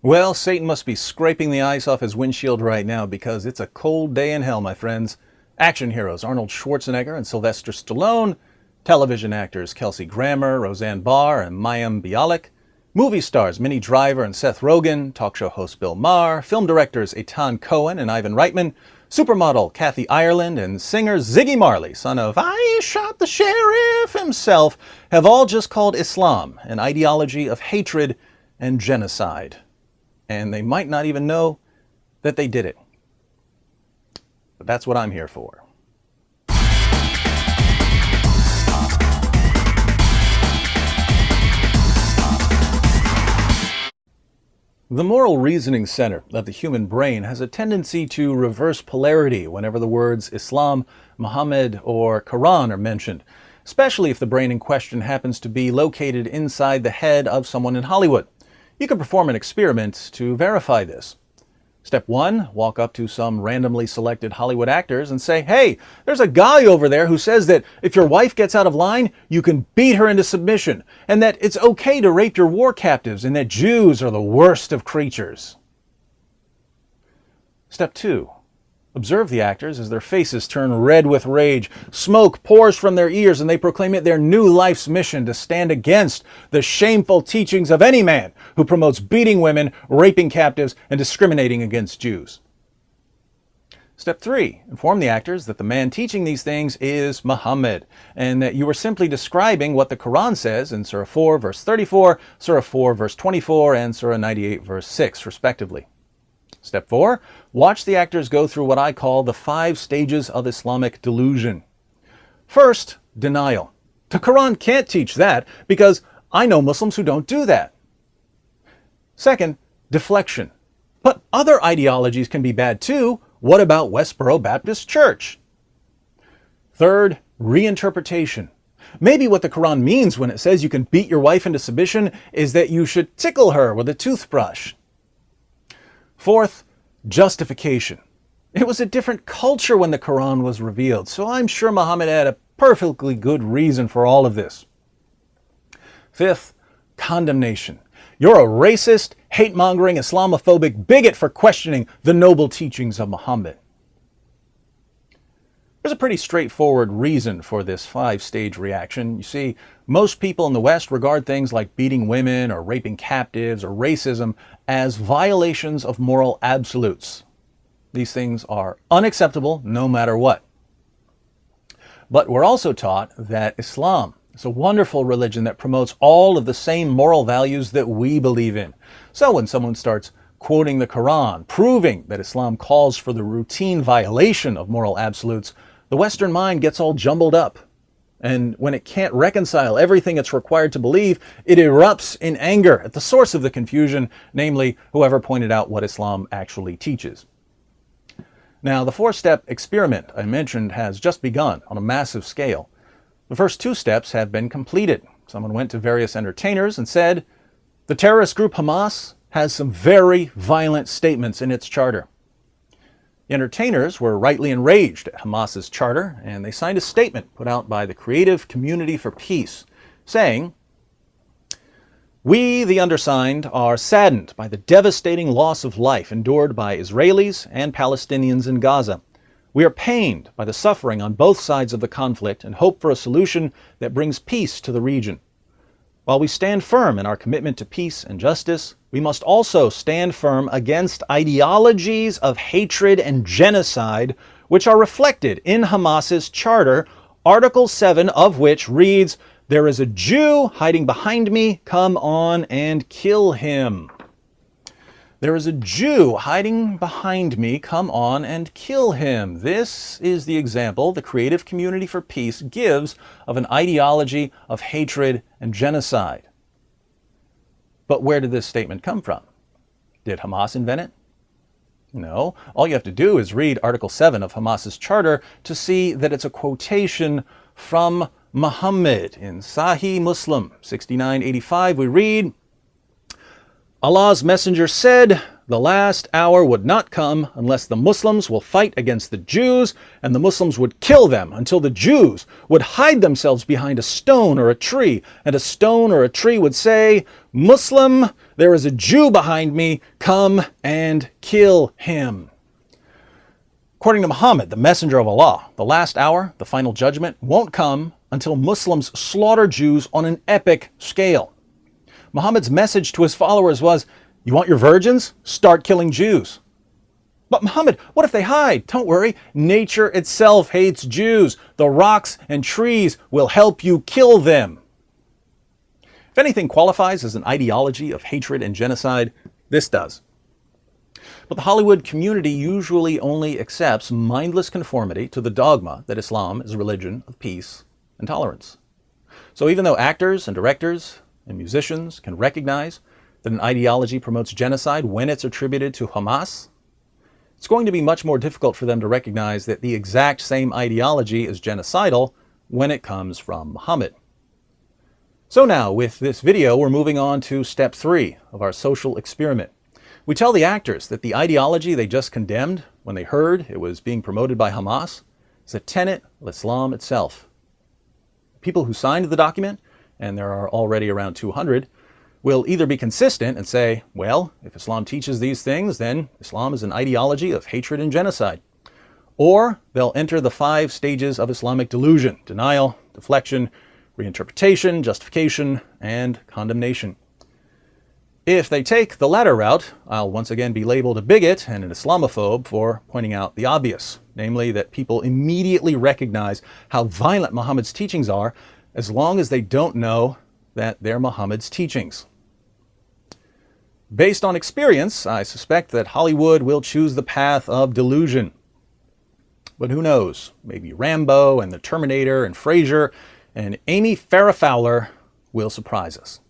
Well, Satan must be scraping the ice off his windshield right now because it's a cold day in hell, my friends. Action heroes Arnold Schwarzenegger and Sylvester Stallone, television actors Kelsey Grammer, Roseanne Barr, and Mayim Bialik, movie stars Minnie Driver and Seth Rogen, talk show host Bill Maher, film directors Eitan Cohen and Ivan Reitman, supermodel Kathy Ireland, and singer Ziggy Marley, son of I Shot the Sheriff himself, have all just called Islam an ideology of hatred and genocide. And they might not even know that they did it. But that's what I'm here for. The moral reasoning center of the human brain has a tendency to reverse polarity whenever the words Islam, Muhammad, or Quran are mentioned, especially if the brain in question happens to be located inside the head of someone in Hollywood. You can perform an experiment to verify this. Step 1, walk up to some randomly selected Hollywood actors and say, hey, there's a guy over there who says that if your wife gets out of line, you can beat her into submission, and that it's okay to rape your war captives, and that Jews are the worst of creatures. Step 2, observe the actors as their faces turn red with rage. Smoke pours from their ears, and they proclaim it their new life's mission to stand against the shameful teachings of any man who promotes beating women, raping captives, and discriminating against Jews. Step 3, inform the actors that the man teaching these things is Muhammad, and that you are simply describing what the Quran says in Surah 4, verse 34, Surah 4, verse 24, and Surah 98, verse 6, respectively. Step 4, watch the actors go through what I call the 5 stages of Islamic delusion. First, denial. The Quran can't teach that because I know Muslims who don't do that. Second, deflection. But other ideologies can be bad too. What about Westboro Baptist Church? Third, reinterpretation. Maybe what the Quran means when it says you can beat your wife into submission is that you should tickle her with a toothbrush. Fourth, justification. It was a different culture when the Quran was revealed, so I'm sure Muhammad had a perfectly good reason for all of this. Fifth, condemnation. You're a racist, hate-mongering, Islamophobic bigot for questioning the noble teachings of Muhammad. There's a pretty straightforward reason for this 5-stage reaction. You see, most people in the West regard things like beating women or raping captives or racism as violations of moral absolutes. These things are unacceptable no matter what. But we're also taught that Islam is a wonderful religion that promotes all of the same moral values that we believe in. So when someone starts quoting the Quran, proving that Islam calls for the routine violation of moral absolutes, the Western mind gets all jumbled up. And when it can't reconcile everything it's required to believe, it erupts in anger at the source of the confusion, namely whoever pointed out what Islam actually teaches. Now, the 4-step experiment I mentioned has just begun on a massive scale. The first 2 steps have been completed. Someone went to various entertainers and said, the terrorist group Hamas has some very violent statements in its charter. The entertainers were rightly enraged at Hamas's charter, and they signed a statement put out by the Creative Community for Peace, saying, we, the undersigned, are saddened by the devastating loss of life endured by Israelis and Palestinians in Gaza. We are pained by the suffering on both sides of the conflict and hope for a solution that brings peace to the region. While we stand firm in our commitment to peace and justice, we must also stand firm against ideologies of hatred and genocide, which are reflected in Hamas's charter, Article 7 of which reads, there is a Jew hiding behind me, come on and kill him. There is a Jew hiding behind me, come on and kill him. This is the example the Creative Community for Peace gives of an ideology of hatred and genocide. But where did this statement come from? Did Hamas invent it? No. All you have to do is read Article 7 of Hamas's charter to see that it's a quotation from Muhammad. In Sahih Muslim 6985 we read, Allah's messenger said, the last hour would not come unless the Muslims will fight against the Jews, and the Muslims would kill them until the Jews would hide themselves behind a stone or a tree, and a stone or a tree would say, Muslim, There is a Jew behind me. Come and kill him. According to Muhammad, the messenger of Allah, the last hour, the final judgment, won't come until Muslims slaughter Jews on an epic scale. Muhammad's message to his followers was, you want your virgins? Start killing Jews. But Muhammad, what if they hide? Don't worry, nature itself hates Jews. The rocks and trees will help you kill them. If anything qualifies as an ideology of hatred and genocide, this does. But the Hollywood community usually only accepts mindless conformity to the dogma that Islam is a religion of peace and tolerance. So even though actors and directors and musicians can recognize that an ideology promotes genocide when it's attributed to Hamas, it's going to be much more difficult for them to recognize that the exact same ideology is genocidal when it comes from Muhammad. So now, with this video, we're moving on to step 3 of our social experiment. We tell the actors that the ideology they just condemned when they heard it was being promoted by Hamas is a tenet of Islam itself. People who signed the document, and there are already around 200, will either be consistent and say, well, if Islam teaches these things, then Islam is an ideology of hatred and genocide. Or they'll enter the 5 stages of Islamic delusion: denial, deflection, reinterpretation, justification, and condemnation. If they take the latter route, I'll once again be labeled a bigot and an Islamophobe for pointing out the obvious, namely that people immediately recognize how violent Muhammad's teachings are as long as they don't know that they're Muhammad's teachings. Based on experience, I suspect that Hollywood will choose the path of delusion. But who knows? Maybe Rambo and the Terminator and Frasier and Amy Farrah Fowler will surprise us.